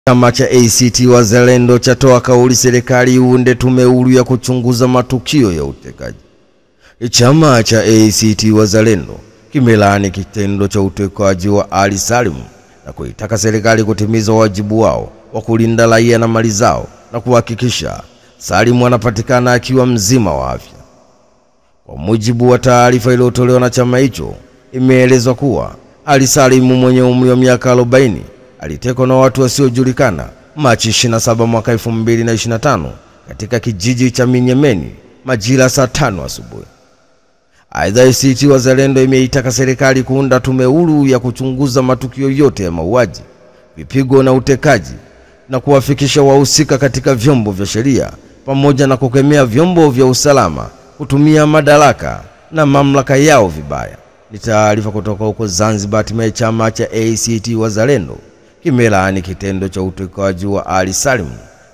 Chama cha ACT Wazalendo chatoa kauli serikali iunde tume huru ya kuchunguza matukio ya utekaji. Chama cha ACT Wazalendo kimelaani kitendo cha utekaji wa Ali Salim na kuitaka serikali kutimiza wajibu wao wa kulinda raia na mali zao na kuhakikisha Salim anapatikana akiwa mzima wa afya. Kwa mujibu wa taarifa iliyotolewa na chama hicho, imeelezwa kuwa Ali Salim mwenye umri wa miaka 40 alitekwa na watu wasiojulikana Machi 27 mwaka 2025 katika kijiji cha Minyemeni majira saa 5 asubuhi. Aidha, ACT Wazalendo imeitaka serikali kuunda tume huru ya kuchunguza matukio yote ya mauaji, vipigo na utekaji na kuwafikisha wahusika katika vyombo vya sheria, pamoja na kukemea vyombo vya usalama kutumia madaraka na mamlaka yao vibaya. Ni taarifa kutoka huko Zanzibar. Hatimaye chama cha ACT Wazalendo kimelaani kitendo cha utekaji wa Ali Salim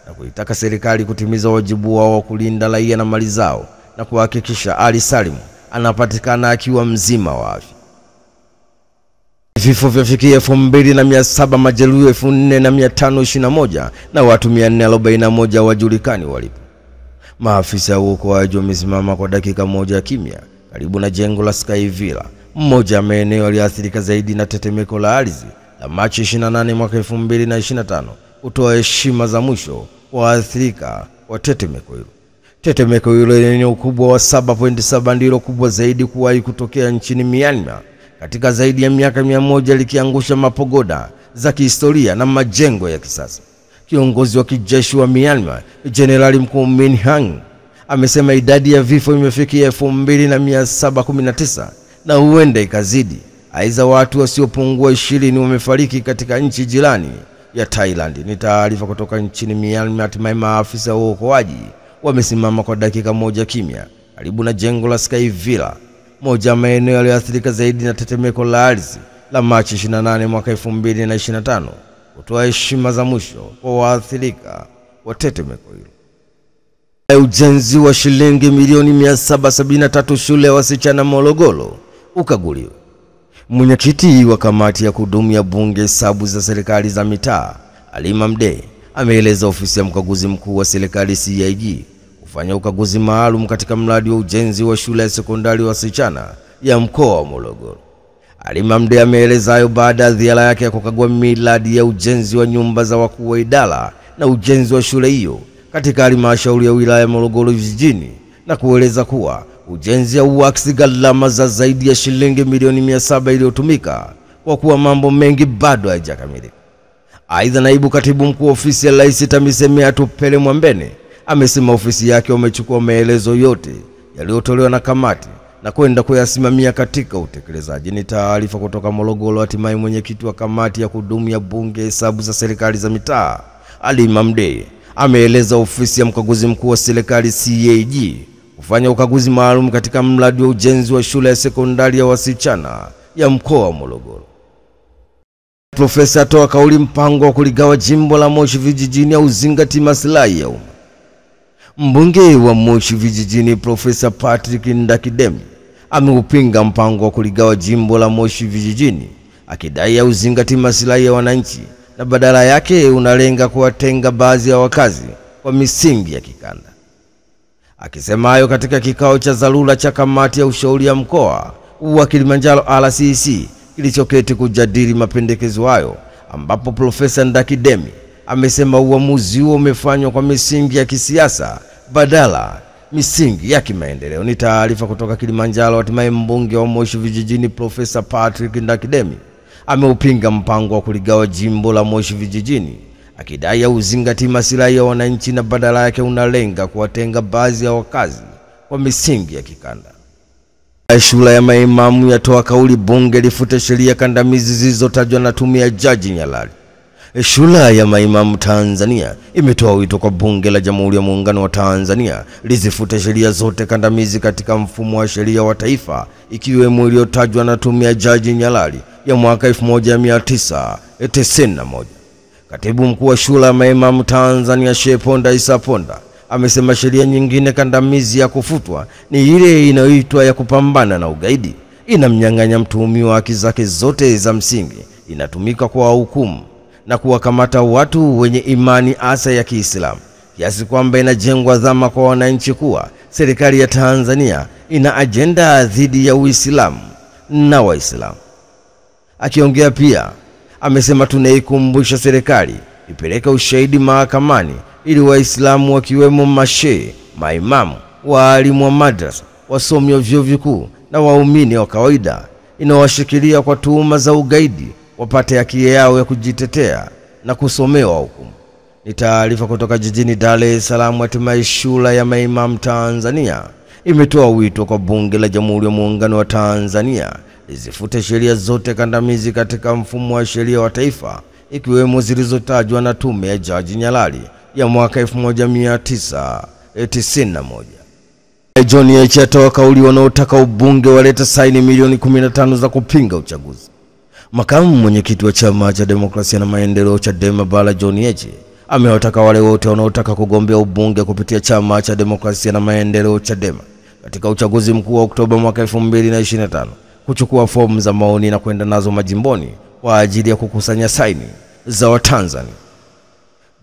na kuitaka serikali kutimiza wajibu wao wa kulinda raia na mali zao na kuhakikisha Ali Salim anapatikana akiwa mzima wa afya. Vifo vyafikia 2700, majeruhi 4521 na watu 441 wajulikani walipo. Maafisa wa uokoaji wamesimama kwa dakika moja kimya karibu na jengo la Sky Villa, mmoja ya maeneo yaliyoathirika zaidi na tetemeko la ardhi la Machi 28 mwaka 2025, kutoa heshima za mwisho kwa waathirika wa tetemeko hilo. Tetemeko hilo lenye ukubwa wa 7.7 ndilo kubwa zaidi kuwahi kutokea nchini Myanmar katika zaidi ya miaka 100, likiangusha mapagoda za kihistoria na majengo ya kisasa. Kiongozi wa kijeshi wa Myanmar, Jenerali Mkuu Min Aung, amesema idadi ya vifo imefikia 2719 na huenda ikazidi. Aidha, watu wasiopungua 20 wamefariki katika nchi jirani ya Thailand. Ni taarifa kutoka nchini Myanmar. Hatimaye maafisa wa uokoaji wamesimama kwa dakika moja kimya karibu na jengo la Sky Villa, moja ya maeneo yaliyoathirika zaidi na tetemeko la ardhi la Machi 28 mwaka 2025, kutoa heshima za mwisho kwa waathirika wa tetemeko hilo. Ujenzi wa shilingi milioni 773 shule ya wasichana Morogoro ukaguliwa. Mwenyekiti wa kamati ya kudumu ya bunge hesabu za serikali za mitaa, Halima Mdee, ameeleza ofisi ya mkaguzi mkuu wa serikali CAG kufanya ukaguzi maalum katika mradi wa ujenzi wa shule ya sekondari wasichana ya mkoa wa Morogoro. Halima Mdee ameeleza hayo baada ya ziara yake ya kukagua miradi ya ujenzi wa nyumba za wakuu wa idara na ujenzi wa shule hiyo katika halmashauri ya wilaya ya Morogoro vijijini, na kueleza kuwa ujenzi hauakisi gharama za zaidi ya shilingi milioni 700 iliyotumika kwa kuwa mambo mengi bado hayajakamilika. Aidha, naibu katibu mkuu ofisi ya Rais TAMISEMI Atupele Mwambene amesema ofisi yake wamechukua maelezo yote yaliyotolewa na kamati na kwenda kuyasimamia katika utekelezaji. Ni taarifa kutoka Morogoro. Hatimaye mwenyekiti wa kamati ya kudumu ya bunge hesabu za serikali za mitaa, Halima Mdee, ameeleza ofisi ya mkaguzi mkuu wa serikali CAG kufanya ukaguzi maalum katika mradi wa ujenzi wa shule ya sekondari ya wasichana ya mkoa wa Morogoro. Profesa atoa kauli mpango wa kuligawa jimbo la Moshi vijijini au zingati maslahi ya umma. Mbunge wa Moshi vijijini Profesa Patrick Ndakidemi ameupinga mpango wa kuligawa jimbo la Moshi vijijini, akidai uzingati maslahi ya wananchi na badala yake unalenga kuwatenga baadhi ya wakazi kwa misingi ya kikanda. Akisema hayo katika kikao cha dharura cha kamati ya ushauri ya mkoa wa Kilimanjaro RCC kilichoketi kujadili mapendekezo hayo, ambapo Profesa Ndakidemi amesema uamuzi huo umefanywa kwa misingi ya kisiasa badala misingi ya kimaendeleo. Ni taarifa kutoka Kilimanjaro. Hatimaye mbunge wa Moshi vijijini Profesa Patrick Ndakidemi ameupinga mpango wa kuligawa jimbo la Moshi vijijini, akidai uzingati maslahi ya wananchi na badala yake unalenga kuwatenga baadhi ya wakazi kwa misingi ya kikanda. Shule ya maimamu yatoa kauli bunge lifute sheria kandamizi zilizotajwa na tume ya Jaji Nyalali. Shule ya maimamu Tanzania imetoa wito kwa bunge la Jamhuri ya Muungano wa Tanzania lizifute sheria zote kandamizi katika mfumo wa sheria wa taifa, ikiwemo iliyotajwa na tume ya Jaji Nyalali ya mwaka 1991. Katibu mkuu wa shule ya maimamu Tanzania Sheikh Ponda Isa Ponda amesema sheria nyingine kandamizi ya kufutwa ni ile inayoitwa ya kupambana na ugaidi. Inamnyang'anya mtuhumiwa haki zake zote za msingi, inatumika kwa hukumu na kuwakamata watu wenye imani asa ya Kiislamu, kiasi kwamba inajengwa dhama kwa wananchi kuwa serikali ya Tanzania ina ajenda dhidi ya Uislamu na Waislamu. Akiongea pia amesema tunaikumbusha serikali ipeleke ushahidi mahakamani ili Waislamu wakiwemo mashehe, maimamu, walimu wa madrasa, wasomi wa vyuo vikuu na waumini wa kawaida inawashikilia kwa tuhuma za ugaidi wapate haki yao ya kujitetea na kusomewa hukumu. Ni taarifa kutoka jijini Dar es Salaam. Hatimaye Shura ya Maimamu Tanzania imetoa wito kwa Bunge la Jamhuri ya Muungano wa Tanzania lizifute sheria zote kandamizi katika mfumo wa sheria wa taifa, ikiwemo zilizotajwa na tume ya Jaji Nyalali ya mwaka 1991. John Heche atoa kauli wanaotaka ubunge waleta saini milioni 15 za kupinga uchaguzi. Makamu mwenyekiti wa Chama cha Demokrasia na Maendeleo Chadema Bara John Heche amewataka wale wote wanaotaka kugombea ubunge kupitia Chama cha Demokrasia na Maendeleo Chadema katika uchaguzi mkuu wa Oktoba mwaka 2025 kuchukua fomu za maoni na kwenda nazo majimboni kwa ajili ya kukusanya saini za Watanzania.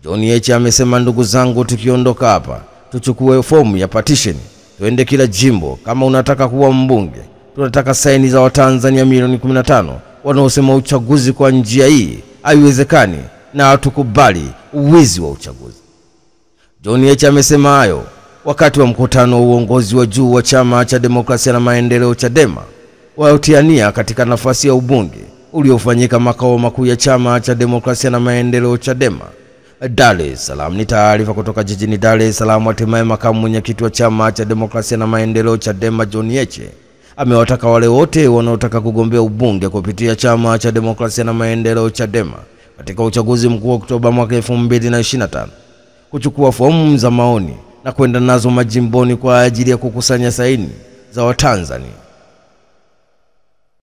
John Heche amesema, ndugu zangu, tukiondoka hapa tuchukue fomu ya petition, tuende kila jimbo. Kama unataka kuwa mbunge, tunataka saini za Watanzania milioni 15 wanaosema uchaguzi kwa njia hii haiwezekani na hatukubali uwizi wa uchaguzi. John Heche amesema hayo wakati wa mkutano wa uongozi wa juu wa Chama cha Demokrasia na Maendeleo Chadema waliotiania katika nafasi ya ubunge uliofanyika makao makuu ya Chama cha Demokrasia na Maendeleo Chadema Dar es Salaam. Ni taarifa kutoka jijini Dar es Salaam. Hatimaye makamu mwenyekiti wa Chama cha Demokrasia na Maendeleo Chadema John Heche amewataka wale wote wanaotaka kugombea ubunge kupitia Chama cha Demokrasia na Maendeleo Chadema katika uchaguzi mkuu wa Oktoba mwaka 2025 kuchukua fomu za maoni na kwenda nazo majimboni kwa ajili ya kukusanya saini za Watanzania.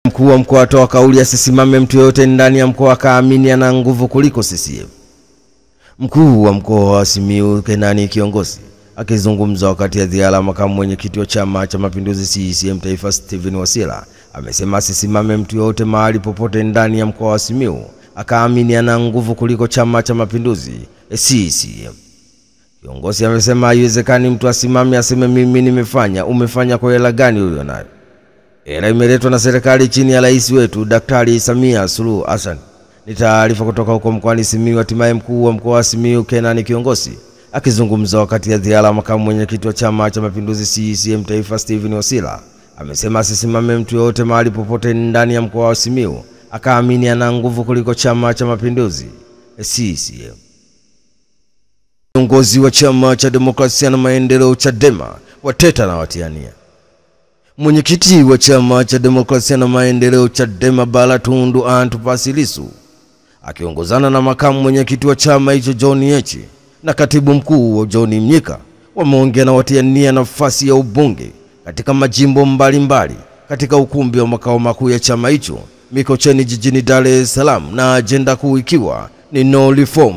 Mkuu wa mkoa atoa kauli asisimame mtu yote ndani ya mkoa akaamini ana nguvu kuliko CCM. Mkuu wa mkoa wa Simiyu Kenani Kiongosi akizungumza wakati ya ziara makamu mwenyekiti wa Chama cha Mapinduzi CCM Taifa Steven Wasira amesema asisimame mtu yote mahali popote ndani ya mkoa wa Simiyu akaamini ana nguvu kuliko Chama cha Mapinduzi CCM. Kiongosi amesema haiwezekani mtu asimame aseme mimi nimefanya. Umefanya kwa hela gani ulionayo? Hela imeletwa na serikali chini ya rais wetu Daktari Samia Suluhu Hassan. Ni taarifa kutoka huko mkoani Simiyu. Hatimaye mkuu wa mkoa wa Simiyu Kenani Kiongosi akizungumza wakati ya ziara makamu mwenyekiti wa Chama cha Mapinduzi CCM Taifa Steven Wasira amesema asisimame mtu yote mahali popote ndani ya mkoa wa Simiyu akaamini ana nguvu kuliko Chama cha Mapinduzi CCM. Viongozi wa Chama cha Demokrasia na Maendeleo Chadema wateta na watiania. Mwenyekiti wa Chama cha Demokrasia na Maendeleo Chadema Bara Tundu Antipas Lissu akiongozana na makamu mwenyekiti wa chama hicho John Heche na katibu mkuu John Mnyika wameongea na watiania nafasi ya ubunge katika majimbo mbalimbali katika ukumbi wa makao makuu ya chama hicho Mikocheni jijini Dar es Salaam, na ajenda kuu ikiwa ni no reform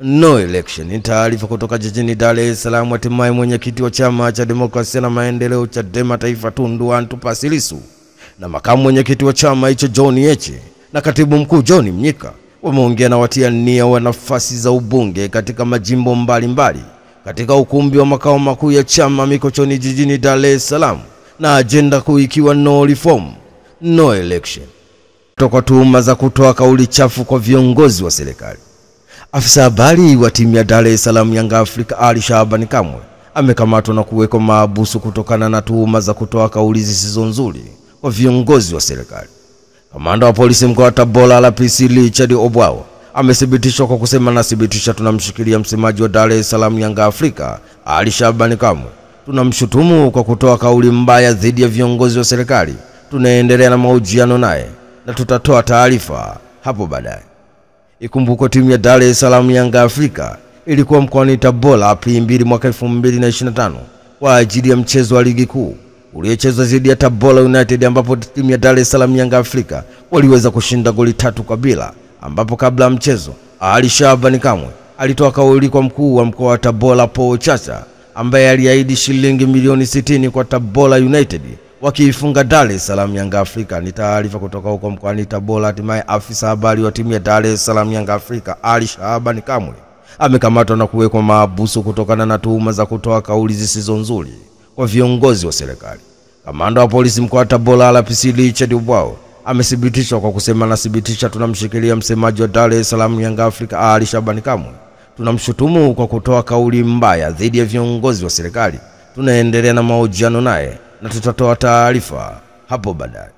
no election. Ni taarifa kutoka jijini Dar es Salaam. Hatimaye mwenyekiti wa Chama cha Demokrasia na Maendeleo Chadema Taifa Tundu Antipas Lissu na makamu mwenyekiti wa chama hicho John Heche na katibu mkuu John Mnyika wameongea na watiania wa nafasi za ubunge katika majimbo mbalimbali katika ukumbi wa makao makuu ya chama Mikocheni jijini Dar es Salaam, na ajenda kuu ikiwa no reform no election. Kutoka tuhuma za kutoa kauli chafu kwa viongozi wa serikali, afisa habari wa timu ya Dar es Salaam Yanga Africa Ali Shabani Kamwe amekamatwa na kuwekwa mahabusu kutokana na tuhuma za kutoa kauli zisizo nzuri kwa viongozi wa serikali. Kamanda wa polisi mkoa wa Tabora RPC Richard Obwao amethibitishwa kwa kusema, nathibitisha tunamshikilia msemaji wa Dar es Salaam Yanga Africa Ali Shabani Kamwe. Tunamshutumu kwa kutoa kauli mbaya dhidi ya viongozi wa serikali. Tunaendelea na mahojiano naye na tutatoa taarifa hapo baadaye. Ikumbukwe timu ya Dar es Salaam Yanga Africa ilikuwa mkoani Tabora Aprili 2 mwaka 2025 kwa ajili ya mchezo wa ligi kuu uliochezwa dhidi ya Tabora United, ambapo timu ya Dar es Salaam Yanga Africa waliweza kushinda goli 3-0, ambapo kabla ya mchezo Ali Shabani Kamwe alitoa kauli kwa mkuu wa mkoa wa Tabora Paul Chacha ambaye aliahidi shilingi milioni 60 kwa Tabora United wakiifunga Dar es Salaam Yanga Afrika. Ni taarifa kutoka huko mkoani Tabora. Hatimaye afisa habari wa timu ya Dar es Salaam Yanga Afrika Ali Shabani Kamwe amekamatwa na kuwekwa mahabusu kutokana na tuhuma za kutoa kauli zisizo nzuri kwa viongozi wa serikali. Kamanda wa polisi mkoa wa Tabora RPC Richard Ubwao amethibitishwa kwa kusema nathibitisha tunamshikilia msemaji wa Dar es Salaam Yanga Afrika Ali Shabani Kamwe. Tunamshutumu kwa kutoa kauli mbaya dhidi ya viongozi wa serikali. Tunaendelea na mahojiano naye na tutatoa taarifa hapo baadaye.